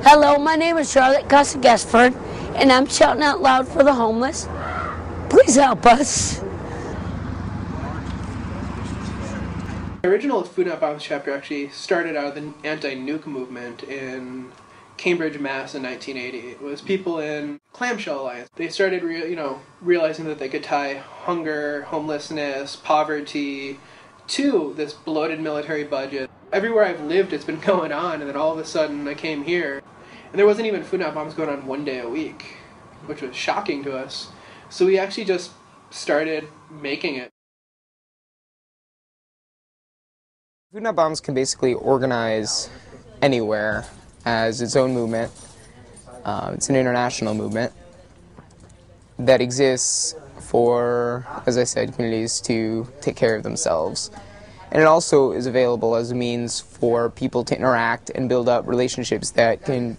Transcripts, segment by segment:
Hello, my name is Charlotte Costa-Gesford, and I'm shouting out loud for the homeless. Please help us. The original Food Not Bombs chapter actually started out of the anti-nuke movement in Cambridge, Mass. In 1980. It was people in Clamshell Alliance. They started realizing that they could tie hunger, homelessness, poverty to this bloated military budget. Everywhere I've lived, it's been going on, and then all of a sudden I came here, and there wasn't even Food Not Bombs going on one day a week, which was shocking to us. So we actually just started making it. Food Not Bombs can basically organize anywhere as its own movement. It's an international movement that exists for, as I said, communities to take care of themselves. And it also is available as a means for people to interact and build up relationships that can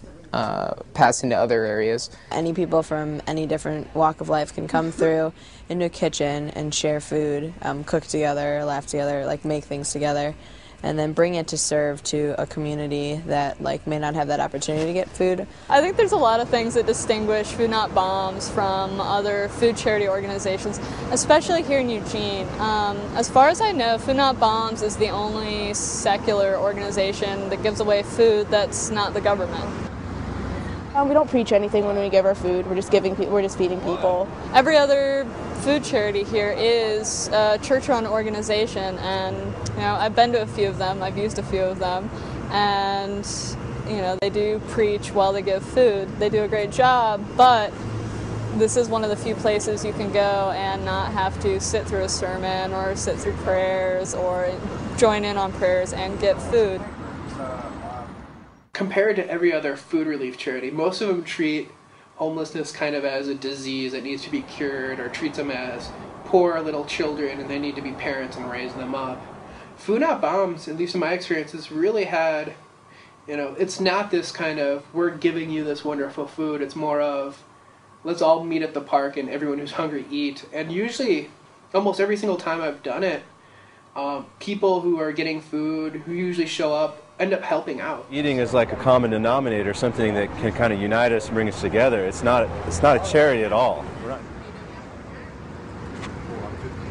pass into other areas. Any people from any different walk of life can come through into a kitchen and share food, cook together, laugh together, make things together, and then bring it to serve to a community that may not have that opportunity to get food. I think there's a lot of things that distinguish Food Not Bombs from other food charity organizations, especially here in Eugene. As far as I know, Food Not Bombs is the only secular organization that gives away food that's not the government. We don't preach anything when we give our food. We're just feeding people. Every other food charity here is a church-run organization, and I've been to a few of them. I've used a few of them, and they do preach while they give food. They do a great job, but this is one of the few places you can go and not have to sit through a sermon or sit through prayers or join in on prayers and get food. Compared to every other food relief charity, most of them treat homelessness kind of as a disease that needs to be cured, or treats them as poor little children and they need to be parents and raise them up. Food Not Bombs, at least in my experience, has really had, it's not this kind of, we're giving you this wonderful food. It's more of, let's all meet at the park and everyone who's hungry eat. And usually, almost every single time I've done it, people who are getting food, who usually show up, end up helping out. Eating is like a common denominator, something that can kind of unite us and bring us together. It's not a charity at all. Right.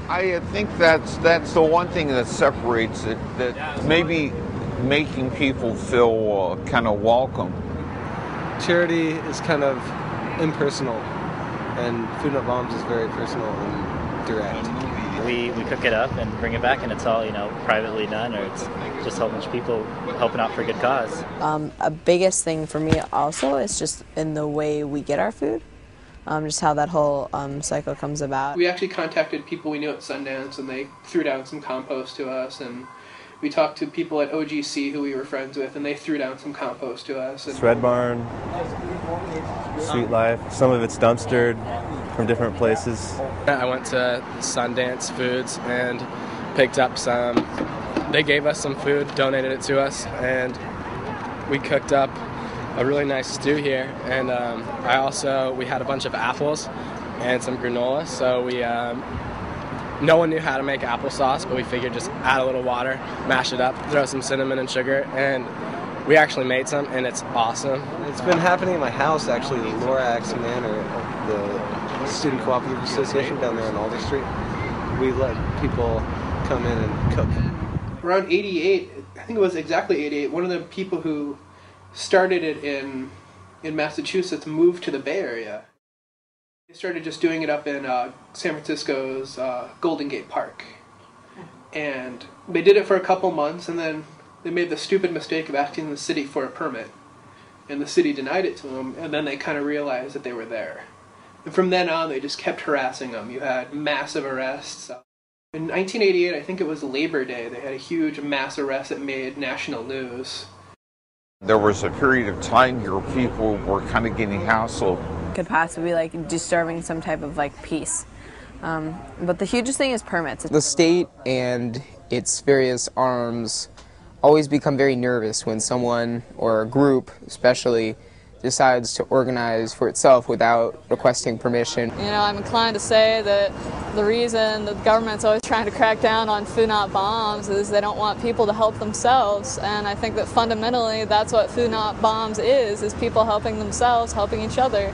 I think that's the one thing that separates it, that maybe making people feel kind of welcome. Charity is kind of impersonal, and Food Not Bombs is very personal and direct. We cook it up and bring it back, and it's all privately done, or it's just a whole bunch of people helping out for a good cause. A biggest thing for me also is just in the way we get our food, just how that whole cycle comes about. We actually contacted people we knew at Sundance, and they threw down some compost to us, and we talked to people at OGC who we were friends with, and they threw down some compost to us. Red Barn, Sweet Life, some of it's dumpstered from different places. I went to Sundance Foods and picked up some. They gave us some food, donated it to us, and we cooked up a really nice stew here. And we had a bunch of apples and some granola, so no one knew how to make applesauce, but we figured just add a little water, mash it up, throw some cinnamon and sugar, and we actually made some, and it's awesome. It's been happening in my house, actually. Laura Axel Manor, the Student Cooperative Association down there on Alder Street. We let people come in and cook. Around 88, I think it was exactly 88, one of the people who started it in Massachusetts moved to the Bay Area. They started just doing it up in San Francisco's Golden Gate Park. And they did it for a couple months, and then they made the stupid mistake of asking the city for a permit. And the city denied it to them, and then they kind of realized that they were there. And from then on, they just kept harassing them. You had massive arrests. In 1988, I think it was Labor Day, they had a huge mass arrest that made national news. There was a period of time here people were kind of getting hassled. Could possibly be disturbing some type of peace. But the hugest thing is permits. The state and its various arms always become very nervous when someone, or a group especially, decides to organize for itself without requesting permission. I'm inclined to say that the reason the government's always trying to crack down on food not bombs is they don't want people to help themselves, and I think that fundamentally that's what food not bombs is people helping themselves, helping each other.